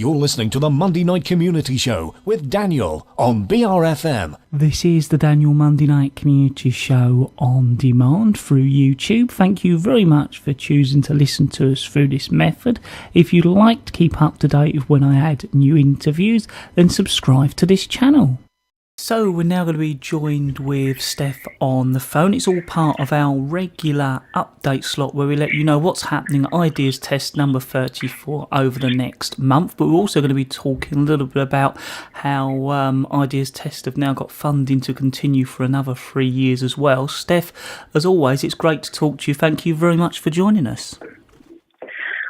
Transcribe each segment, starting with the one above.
You're listening to the Monday Night Community Show with Daniel on BRFM. This is the Daniel Monday Night Community Show on demand through YouTube. Thank you very much for choosing to listen to us through this method. If you'd like to keep up to date with when I add new interviews, then subscribe to this channel. So we're now going to be joined with Steph on the phone. It's all part of our regular update slot where we let you know what's happening at Ideas Test number 34 over the next month. But we're also going to be talking a little bit about how Ideas Test have now got funding to continue for another 3 years as well. Steph, as always, it's great to talk to you. Thank you very much for joining us.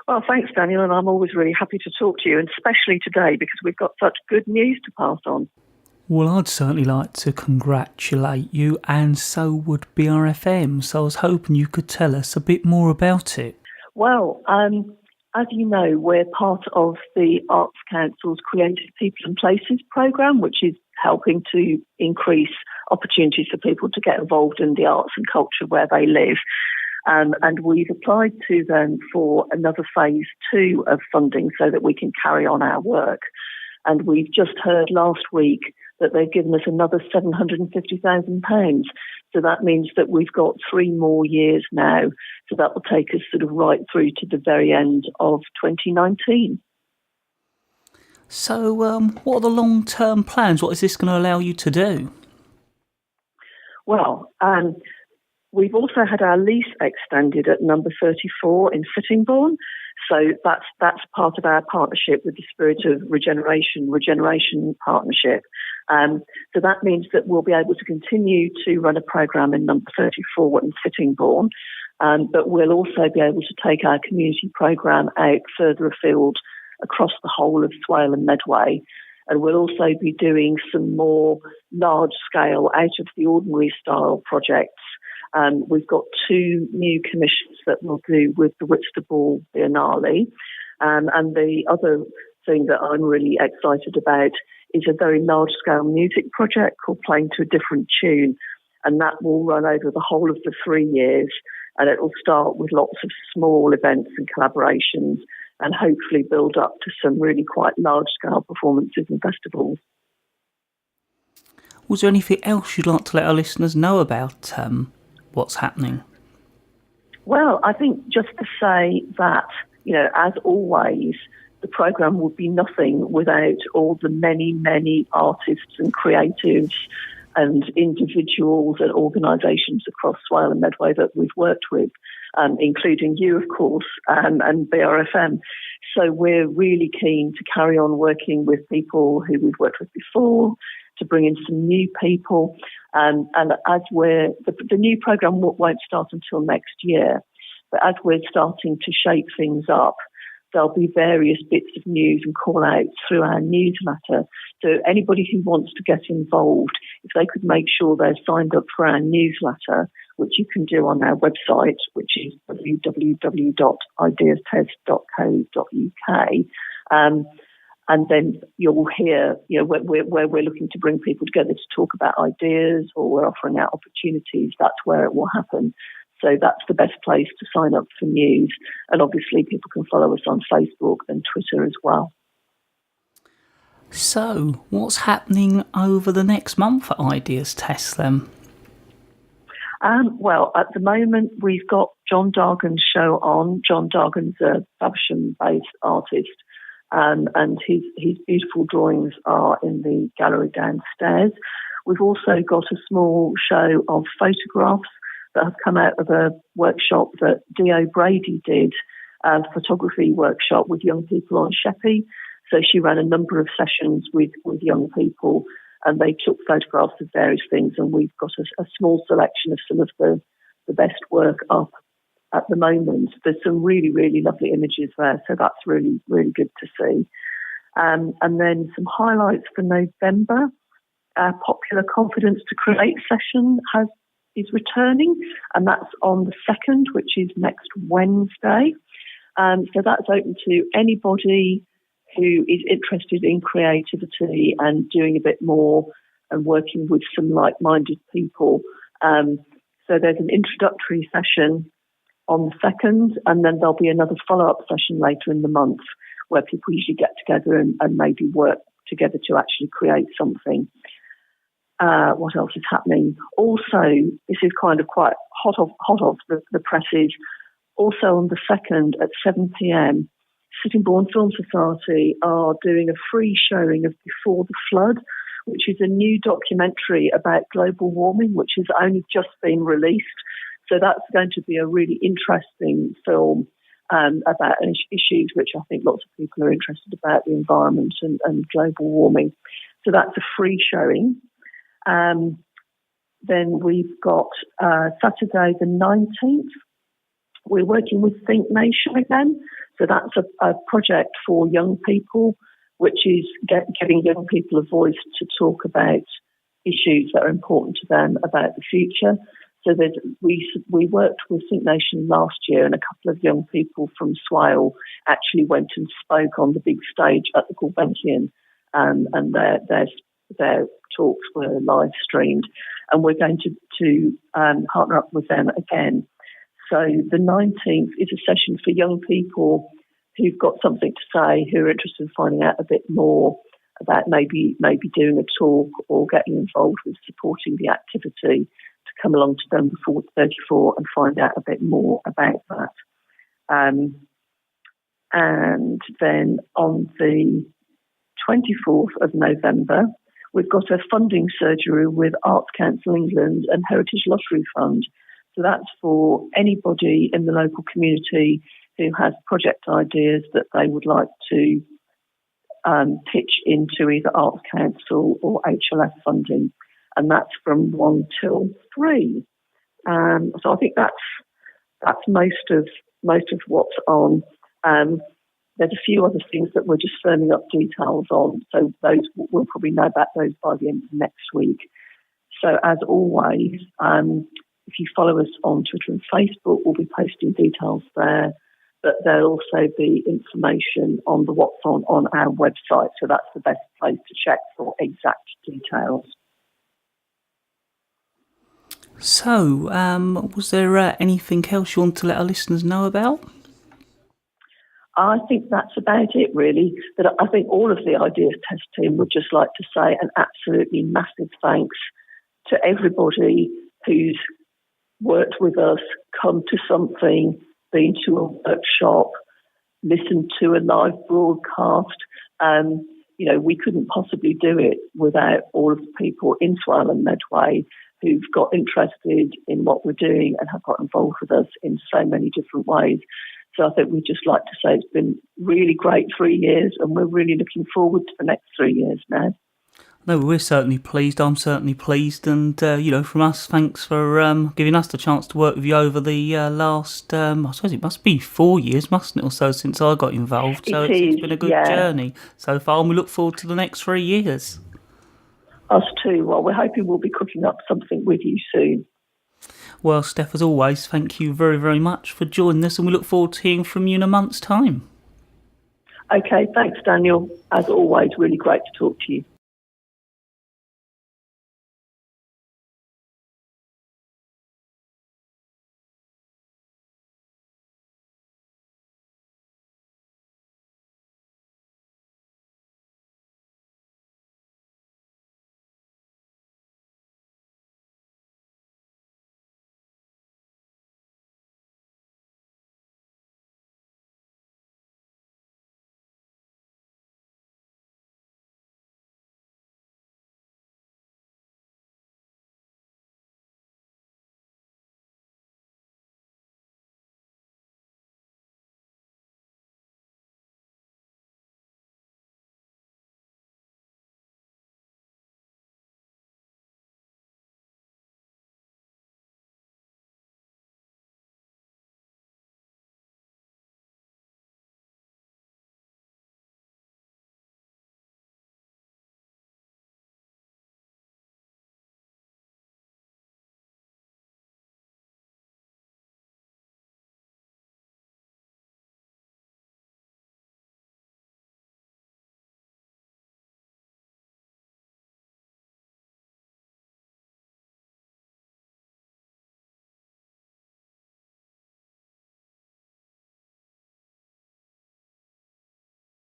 Well, thanks, Daniel, and I'm always really happy to talk to you, and especially today because we've got such good news to pass on. Well, I'd certainly like to congratulate you, and so would BRFM, so I was hoping you could tell us a bit more about it. Well, as you know, we're part of the Arts Council's Creative People and Places programme, which is helping to increase opportunities for people to get involved in the arts and culture where they live. And we've applied to them for another phase 2 of funding so that we can carry on our work. And we've just heard last week that they've given us another £750,000. So that means that we've got 3 more years now. So that will take us sort of right through to the very end of 2019. So what are the long-term plans? What is this going to allow you to do? Well, we've also had our lease extended at number 34 in Sittingbourne. So that's part of our partnership with the Spirit of Regeneration Partnership. So that means that we'll be able to continue to run a programme in number 34 in Sittingbourne, but we'll also be able to take our community programme out further afield across the whole of Swale and Medway. And we'll also be doing some more large-scale, out-of-the-ordinary style projects. We've got 2 new commissions that we'll do with the Whitstable Biennale. And the other thing that I'm really excited about is a very large-scale music project called Playing to a Different Tune. And that will run over the whole of the 3 years. And it will start with lots of small events and collaborations and hopefully build up to some really quite large-scale performances and festivals. Was there anything else you'd like to let our listeners know about what's happening? Well, I think just to say that, you know, as always, the programme would be nothing without all the many, many artists and creatives and individuals and organisations across Swale and Medway that we've worked with, including you, of course, and BRFM. So we're really keen to carry on working with people who we've worked with before, to bring in some new people. And as the new programme won't start until next year, but as we're starting to shape things up, there'll be various bits of news and call-outs through our newsletter. So anybody who wants to get involved, if they could make sure they're signed up for our newsletter, which you can do on our website, which is www.ideastest.co.uk, and then you'll hear, you know, where we're looking to bring people together to talk about ideas or we're offering out opportunities. That's where it will happen. So that's the best place to sign up for news. And obviously people can follow us on Facebook and Twitter as well. So what's happening over the next month at Ideas Test then? Well, at the moment, we've got John Dargan's show on. John Dargan's a Faversham-based artist, and his beautiful drawings are in the gallery downstairs. We've also got a small show of photographs that have come out of a workshop that Dio Brady did, a photography workshop with young people on sheppey. So she ran a number of sessions with young people, and they took photographs of various things, and we've got a small selection of some of the best work up at the moment. There's some really, really lovely images there, so that's really, really good to see. And then some highlights for November. Our Popular Confidence to Create session is returning, and that's on the 2nd, which is next Wednesday. So that's open to anybody who is interested in creativity and doing a bit more and working with some like-minded people. So there's an introductory session on the 2nd, and then there'll be another follow-up session later in the month, where people usually get together and maybe work together to actually create something. What else is happening? Also, this is kind of quite hot off the presses. Also on the 2nd at 7 p.m, Sittingbourne Film Society are doing a free showing of Before the Flood, which is a new documentary about global warming, which has only just been released. So that's going to be a really interesting film about issues which I think lots of people are interested about, the environment and global warming. So that's a free showing. Then we've got Saturday the 19th. We're working with Think Nation again. So that's a project for young people, which is giving young people a voice to talk about issues that are important to them about the future. So we worked with Think Nation last year, and a couple of young people from Swale actually went and spoke on the big stage at the Gulbenkian, and their talks were live streamed, and we're going to partner up with them again. So the 19th is a session for young people who've got something to say, who are interested in finding out a bit more about maybe doing a talk or getting involved with supporting the activity, to come along to Denver 34 and find out a bit more about that. And then on the 24th of November, we've got a funding surgery with Arts Council England and Heritage Lottery Fund. So that's for anybody in the local community who has project ideas that they would like to pitch into either Arts Council or HLF funding. And that's from 1 till 3. So I think that's most of what's on. There's a few other things that we're just firming up details on. So those we'll probably know about those by the end of next week. So as always, if you follow us on Twitter and Facebook, we'll be posting details there. But there'll also be information on the what's on our website. So that's the best place to check for exact details. So, was there anything else you want to let our listeners know about? I think that's about it, really. But I think all of the Ideas Test team would just like to say an absolutely massive thanks to everybody who's worked with us, come to something, been to a workshop, listened to a live broadcast. We couldn't possibly do it without all of the people in Swale and Medway who've got interested in what we're doing and have got involved with us in so many different ways. So I think we'd just like to say it's been really great 3 years, and we're really looking forward to the next 3 years now. No, we're certainly pleased. I'm certainly pleased. And, from us, thanks for giving us the chance to work with you over the last, I suppose it must be 4 years, mustn't it, or so, since I got involved. So it's been a good journey so far, and we look forward to the next 3 years. Us too. Well, we're hoping we'll be cooking up something with you soon. Well, Steph, as always, thank you very, very much for joining us, and we look forward to hearing from you in a month's time. Okay, thanks, Daniel. As always, really great to talk to you.